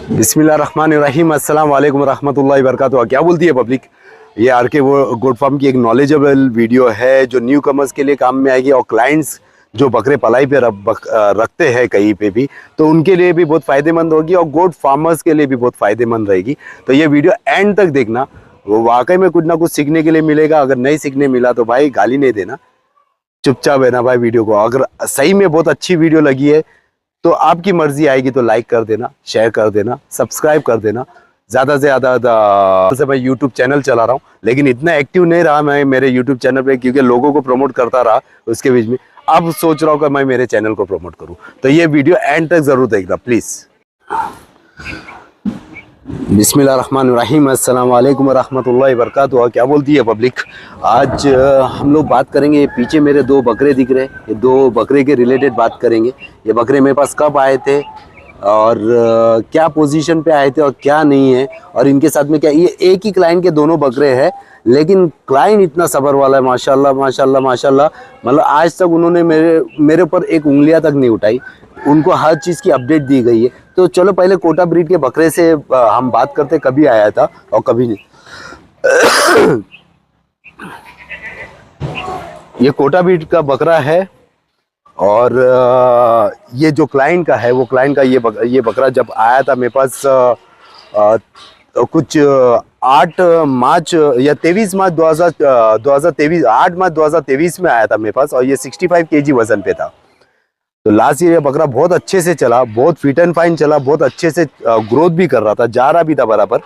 बिस्मिल्लाहिर्रहमानिर्रहीम, अस्सलाम वालेकुम रहमतुल्लाहि वबरकातुहू। क्या बोलती है पब्लिक? ये आरके वो गोट फार्म की एक नॉलेजेबल वीडियो है जो न्यू कमर्स के लिए काम में आएगी, और क्लाइंट्स जो बकरे पलाई पे रखते हैं कहीं पे भी, तो उनके लिए भी बहुत फ़ायदेमंद होगी और गोट फार्मर्स के लिए भी बहुत फ़ायदेमंद रहेगी। तो ये वीडियो एंड तक देखना, वो वाकई में कुछ ना कुछ सीखने के लिए मिलेगा। अगर नहीं सीखने मिला तो भाई गाली नहीं देना, चुपचाप है ना भाई वीडियो को। अगर सही में बहुत अच्छी वीडियो लगी है तो आपकी मर्जी आएगी तो लाइक कर देना, शेयर कर देना, सब्सक्राइब कर देना। ज़्यादा से ज़्यादा से मैं यूट्यूब चैनल चला रहा हूँ, लेकिन इतना एक्टिव नहीं रहा मैं मेरे यूट्यूब चैनल पे, क्योंकि लोगों को प्रमोट करता रहा उसके बीच में। अब सोच रहा हूँ कि मैं मेरे चैनल को प्रमोट करूँ। तो ये वीडियो एंड तक ज़रूर देखना प्लीज़। बिस्मिल्लाहिर्रहमानिर्रहीम, अस्सलाम वालेकुम रहमतुल्लाहि वबरकातुहू। क्या बोलती है पब्लिक? आज हम लोग बात करेंगे, ये पीछे मेरे दो बकरे दिख रहे हैं, ये दो बकरे के रिलेटेड बात करेंगे। ये बकरे मेरे पास कब आए थे और क्या पोजीशन पे आए थे और क्या नहीं है, और इनके साथ में क्या। ये एक ही क्लाइंट के दोनों बकरे हैं, लेकिन क्लाइंट इतना सब्र वाला है, माशाल्लाह माशाल्लाह माशाल्लाह। मतलब आज तक उन्होंने मेरे ऊपर एक उंगलियां तक नहीं उठाई, उनको हर चीज़ की अपडेट दी गई है। तो चलो पहले कोटा ब्रीड के बकरे से हम बात करते, कभी आया था और कभी नहीं। ये कोटा ब्रीड का बकरा है, और ये जो क्लाइंट का है, वो क्लाइंट का ये बकरा जब आया था मेरे पास कुछ 8 मार्च या 23 मार्च 2023, 8 मार्च 2023 में आया था मेरे पास, और ये 65 केजी वजन पे था। तो लास्ट ईयर ये बकरा बहुत अच्छे से चला, बहुत फिट एंड फाइन चला, बहुत अच्छे से ग्रोथ भी कर रहा था, जा रहा भी था बराबर।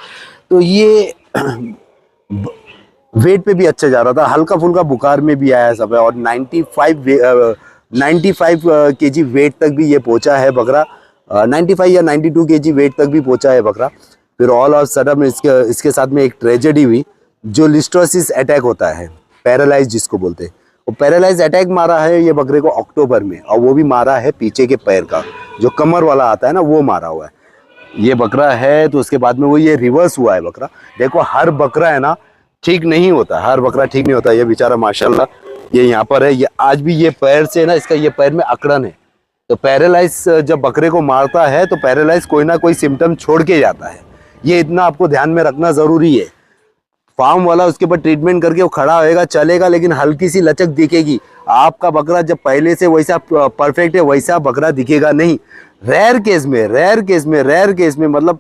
तो ये वेट पे भी अच्छा जा रहा था, हल्का फुल्का बुखार में भी आया सब है, और 95 केजी वेट तक भी ये पहुंचा है बकरा। 95 या 92 केजी वेट तक भी पहुंचा है बकरा। फिर ऑल ऑफ सडन इसके साथ में एक ट्रेजेडी हुई, जो लिस्टोसिस अटैक होता है, पैरालाइज जिसको बोलते हैं। वो पैरालाइज अटैक मारा है ये बकरे को अक्टूबर में, और वो भी मारा है पीछे के पैर का, जो कमर वाला आता है ना, वो मारा हुआ है ये बकरा है। तो उसके बाद में वो ये रिवर्स हुआ है बकरा। देखो हर बकरा है ना ठीक नहीं होता, हर बकरा ठीक नहीं होता। ये बेचारा माशाल्लाह ये यहाँ पर है, ये आज भी ये पैर से ना, इसका ये पैर में अकड़न है। तो पैरालाइज जब बकरे को मारता है तो पैरालाइज कोई ना कोई सिम्टम छोड़ के जाता है, ये इतना आपको ध्यान में रखना ज़रूरी है। फार्म वाला उसके ऊपर ट्रीटमेंट करके वो खड़ा होएगा, चलेगा, लेकिन हल्की सी लचक दिखेगी। आपका बकरा जब पहले से वैसा परफेक्ट है, वैसा बकरा दिखेगा नहीं। रेयर केस में मतलब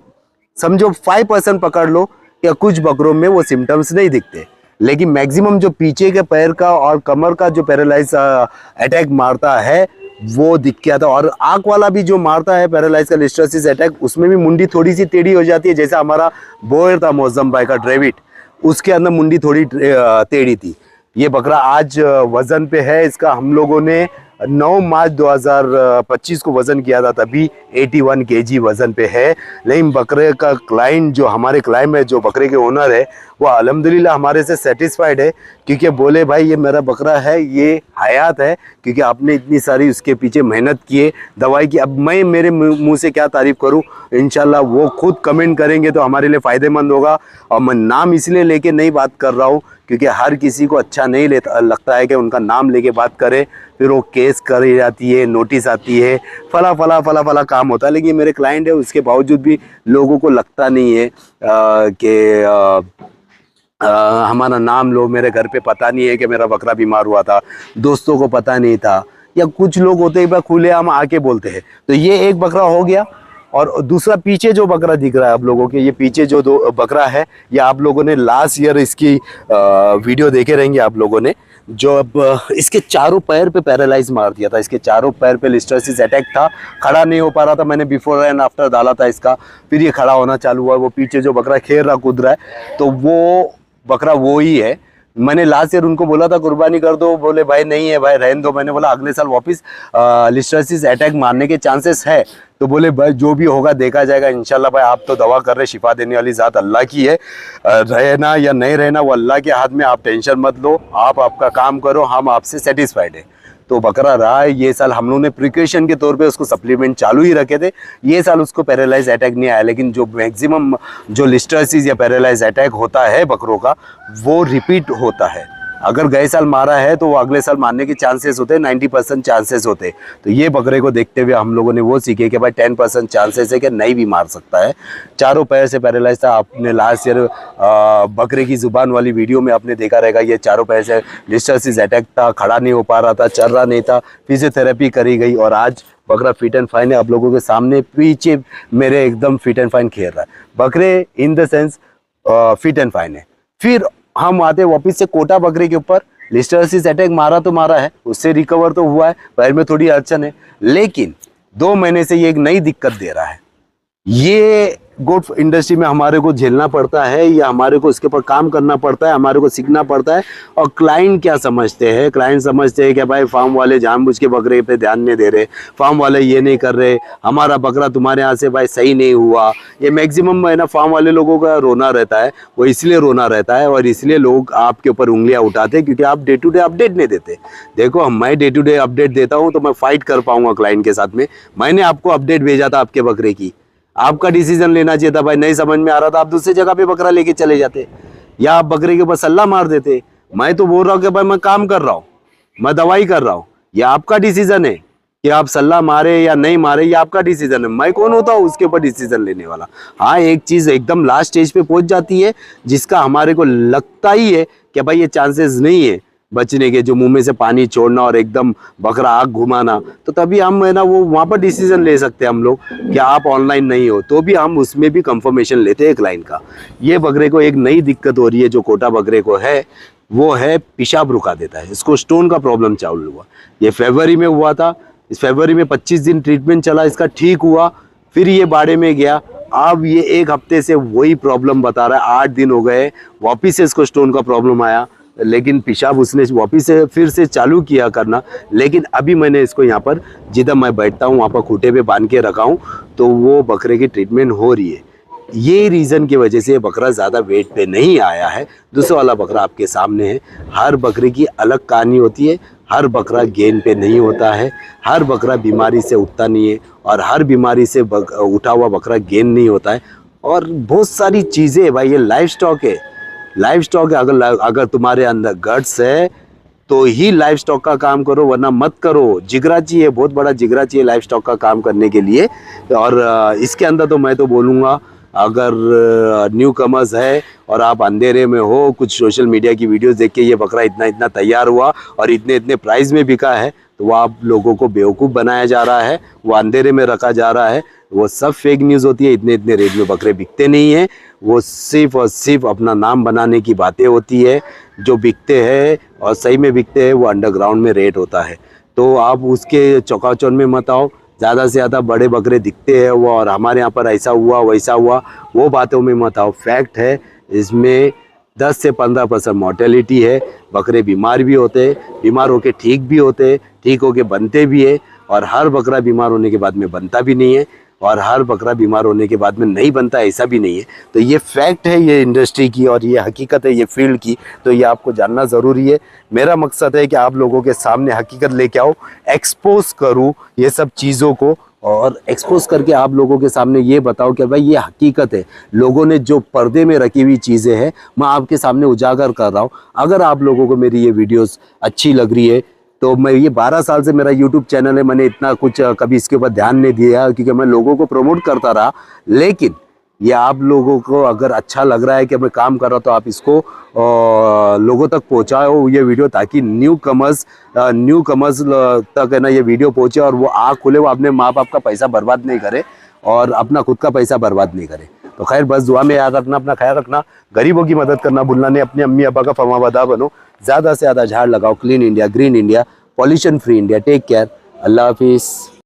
समझो 5% पकड़ लो या कुछ बकरों में वो सिम्टम्स नहीं दिखते, लेकिन मैक्सिमम जो पीछे के पैर का और कमर का जो पैरालाइज अटैक मारता है वो दिख गया था। और आंख वाला भी जो मारता है पैरालाइज का लिस्टोसिस अटैक, उसमें भी मुंडी थोड़ी सी टेढ़ी हो जाती है, जैसा हमारा बोयर था मौजम भाई का ड्रेविड, उसके अंदर मुंडी थोड़ी टेढ़ी थी। ये बकरा आज वजन पे है, इसका हम लोगों ने 9 मार्च 2025 को वजन किया था, तभी 81 केजी वजन पे है। लेकिन बकरे का क्लाइंट, जो हमारे क्लाइंट है, जो बकरे के ओनर है, वो अल्हम्दुलिल्लाह हमारे से सेटिस्फाइड है, क्योंकि बोले भाई ये मेरा बकरा है, ये हयात है, क्योंकि आपने इतनी सारी उसके पीछे मेहनत की है, दवाई की। अब मैं मेरे मुंह से क्या तारीफ़ करूं, इंशाल्लाह वो खुद कमेंट करेंगे तो हमारे लिए फ़ायदेमंद होगा। और मैं नाम इसलिए लेके नहीं बात कर रहा हूँ क्योंकि हर किसी को अच्छा नहीं लगता है कि उनका नाम लेके बात करे, फिर वो केस करी जाती है, नोटिस आती है, फला काम होता है। लेकिन मेरे क्लाइंट है, उसके बावजूद भी लोगों को लगता नहीं है कि हमारा नाम लो। मेरे घर पे पता नहीं है कि मेरा बकरा बीमार हुआ था, दोस्तों को पता नहीं था, या कुछ लोग होते हैं खुलेआम आके बोलते हैं। तो ये एक बकरा हो गया, और दूसरा पीछे जो बकरा दिख रहा है आप लोगों के, ये पीछे जो दो बकरा है, ये आप लोगों ने लास्ट ईयर इसकी वीडियो देखे रहेंगे आप लोगों ने, जो अब इसके चारों पैर पे पैरालाइज मार दिया था। इसके चारों पैर पे लिस्टोसिस अटैक था, खड़ा नहीं हो पा रहा था। मैंने बिफोर एंड आफ्टर डाला था इसका, फिर ये खड़ा होना चालू हुआ। वो पीछे जो बकरा खेल रहा, कूद रहा है, तो वो बकरा वो ही है। मैंने लास्ट ईयर उनको बोला था कुर्बानी कर दो, बोले भाई नहीं है भाई रहने दो। मैंने बोला अगले साल वापस लिस्टोसिस अटैक मारने के चांसेस है, तो बोले भाई जो भी होगा देखा जाएगा इंशाल्लाह। भाई आप तो दवा कर रहे, शिफा देने वाली ज़ात अल्लाह की है, रहना या नहीं रहना वो अल्लाह के हाथ में। आप टेंशन मत लो, आप आपका काम करो, हम आपसे सेटिस्फाइड है। तो बकरा रहा है ये साल, हम लोगों ने प्रिकॉशन के तौर पे उसको सप्लीमेंट चालू ही रखे थे। ये साल उसको पैरालाइज अटैक नहीं आया, लेकिन जो मैक्सिमम जो लिस्टोसिस या पैरालाइज अटैक होता है बकरों का, वो रिपीट होता है। अगर गए साल मारा है तो वो अगले साल मारने के चांसेस होते हैं, 90% चांसेस होते हैं। तो ये बकरे को देखते हुए हम लोगों ने वो सीखे कि भाई 10% चांसेस है कि नहीं भी मार सकता है। चारों पैर से पैरालाइज था। आपने लास्ट ईयर बकरे की जुबान वाली वीडियो में आपने देखा रहेगा, ये चारों पैर से लिस्टर्सिस अटैक था, खड़ा नहीं हो पा रहा था, चल रहा नहीं था, फिजियोथेरेपी करी गई और आज बकरा फिट एंड फाइन है। आप लोगों के सामने पीछे मेरे एकदम फिट एंड फाइन खेल रहा है। बकरे in the sense fit and fine है। फिर हम आते वापिस से कोटा बकरे के ऊपर। लिस्टर्सिस अटैक मारा तो मारा है, उससे रिकवर तो हुआ है, पैर में थोड़ी अड़चन है, लेकिन 2 महीने से ये एक नई दिक्कत दे रहा है। ये गोट इंडस्ट्री में हमारे को झेलना पड़ता है या हमारे को इसके ऊपर काम करना पड़ता है, हमारे को सीखना पड़ता है। और क्लाइंट क्या समझते हैं, क्लाइंट समझते हैं कि भाई फार्म वाले जानबूझ के बकरे पे ध्यान नहीं दे रहे, फार्म वाले ये नहीं कर रहे, हमारा बकरा तुम्हारे यहाँ से भाई सही नहीं हुआ। ये मैक्सिमम है ना फार्म वाले लोगों का रोना रहता है। वो इसलिए रोना रहता है और इसलिए लोग आपके ऊपर उंगलियां उठाते हैं क्योंकि आप डे टू डे अपडेट नहीं देते। देखो मैं डे टू डे अपडेट देता हूँ तो मैं फाइट कर पाऊंगा क्लाइंट के साथ में। मैंने आपको अपडेट भेजा था आपके बकरे की, आपका डिसीजन लेना चाहिए था। भाई नहीं समझ में आ रहा था, आप दूसरी जगह पे बकरा लेके चले जाते या आप बकरे के ऊपर सल्ला मार देते। मैं तो बोल रहा हूँ कि भाई मैं काम कर रहा हूँ, मैं दवाई कर रहा हूँ, ये आपका डिसीजन है कि आप सल्ला मारे या नहीं मारे, ये आपका डिसीजन है। मैं कौन होता हूँ उसके ऊपर डिसीजन लेने वाला। हाँ, एक चीज एकदम लास्ट स्टेज पे पहुंच जाती है जिसका हमारे को लगता ही है कि भाई ये चांसेस नहीं है बचने के, जो मुंह में से पानी छोड़ना और एकदम बकरा आग घुमाना, तो तभी हम है ना वो वहाँ पर डिसीजन ले सकते हैं हम लोग कि आप ऑनलाइन नहीं हो, तो भी हम उसमें भी कंफर्मेशन लेते हैं क्लाइंट का। ये बकरे को एक नई दिक्कत हो रही है जो कोटा बकरे को है, वो है पेशाब रुका देता है। इसको स्टोन का प्रॉब्लम चालू हुआ, ये फरवरी में हुआ था। इस फरवरी में 25 दिन ट्रीटमेंट चला, इसका ठीक हुआ, फिर ये बाड़े में गया। अब ये 1 हफ्ते से वही प्रॉब्लम बता रहा है, 8 दिन हो गए, वापिस से इसको स्टोन का प्रॉब्लम आया, लेकिन पेशाब उसने वापिस से फिर से चालू किया करना। लेकिन अभी मैंने इसको यहाँ पर जिधर मैं बैठता हूँ वहाँ पर खूंटे पे बांध के रखा हूँ, तो वो बकरे की ट्रीटमेंट हो रही है। ये रीज़न की वजह से बकरा ज़्यादा वेट पे नहीं आया है। दूसरा वाला बकरा आपके सामने है। हर बकरे की अलग कहानी होती है, हर बकरा गेन पे नहीं होता है, हर बकरा बीमारी से उठता नहीं है और हर बीमारी से उठा हुआ बकरा गेन नहीं होता है। और बहुत सारी चीज़ें है भाई, ये लाइफ स्टॉक है। लाइफ स्टॉक है, अगर तुम्हारे अंदर गट्स है तो ही लाइफ स्टॉक का काम करो, वरना मत करो। जिगरा चाहिए, बहुत बड़ा जिगरा चाहिए लाइफ स्टॉक का काम करने के लिए। और इसके अंदर तो मैं तो बोलूँगा, अगर न्यू कमर्स है और आप अंधेरे में हो, कुछ सोशल मीडिया की वीडियोस देख के ये बकरा इतना इतना तैयार हुआ और इतने इतने प्राइस में बिका है, तो वो आप लोगों को बेवकूफ़ बनाया जा रहा है, वो अंधेरे में रखा जा रहा है। वो सब फेक न्यूज़ होती है। इतने इतने रेट में बकरे बिकते नहीं हैं, वो सिर्फ और सिर्फ अपना नाम बनाने की बातें होती है। जो बिकते हैं और सही में बिकते हैं वो अंडरग्राउंड में रेट होता है। तो आप उसके चौकाचौंध में मत आओ। ज़्यादा से ज़्यादा बड़े बकरे दिखते हैं वो, और हमारे यहाँ पर ऐसा हुआ वैसा हुआ, वो बातों में मत आओ। फैक्ट है इसमें 10 से 15% मॉर्टेलिटी है। बकरे बीमार भी होते हैं, बीमार होके ठीक भी होते हैं, ठीक होके बनते भी है। और हर बकरा बीमार होने के बाद में बनता भी नहीं है और हर बकरा बीमार होने के बाद में नहीं बनता, ऐसा भी नहीं है। तो ये फैक्ट है ये इंडस्ट्री की और ये हकीकत है ये फील्ड की, तो ये आपको जानना ज़रूरी है। मेरा मकसद है कि आप लोगों के सामने हकीकत लेके आओ, एक्सपोज करूँ ये सब चीज़ों को, और एक्सपोज करके आप लोगों के सामने ये बताओ कि भाई ये हकीकत है। लोगों ने जो पर्दे में रखी हुई चीज़ें हैं मैं आपके सामने उजागर कर रहा हूँ। अगर आप लोगों को मेरी ये वीडियोस अच्छी लग रही है तो मैं ये 12 साल से मेरा YouTube चैनल है, मैंने इतना कुछ कभी इसके ऊपर ध्यान नहीं दिया क्योंकि मैं लोगों को प्रमोट करता रहा। लेकिन ये आप लोगों को अगर अच्छा लग रहा है कि मैं काम कर रहा हूँ तो आप इसको लोगों तक पहुँचाओ ये वीडियो, ताकि न्यू कमर्स तक है ना ये वीडियो पहुँचे और वो आँख खुले, वो अपने माँ बाप का पैसा बर्बाद नहीं करे और अपना खुद का पैसा बर्बाद नहीं करे। तो खैर बस दुआ में याद रखना, अपना ख्याल रखना, गरीबों की मदद करना भूलना नहीं, अपने अम्मी अब्बा का फरमाबरदार बनो, ज़्यादा से ज़्यादा झाड़ लगाओ, clean India, green India, pollution free India. Take care, अल्लाह हाफिज़।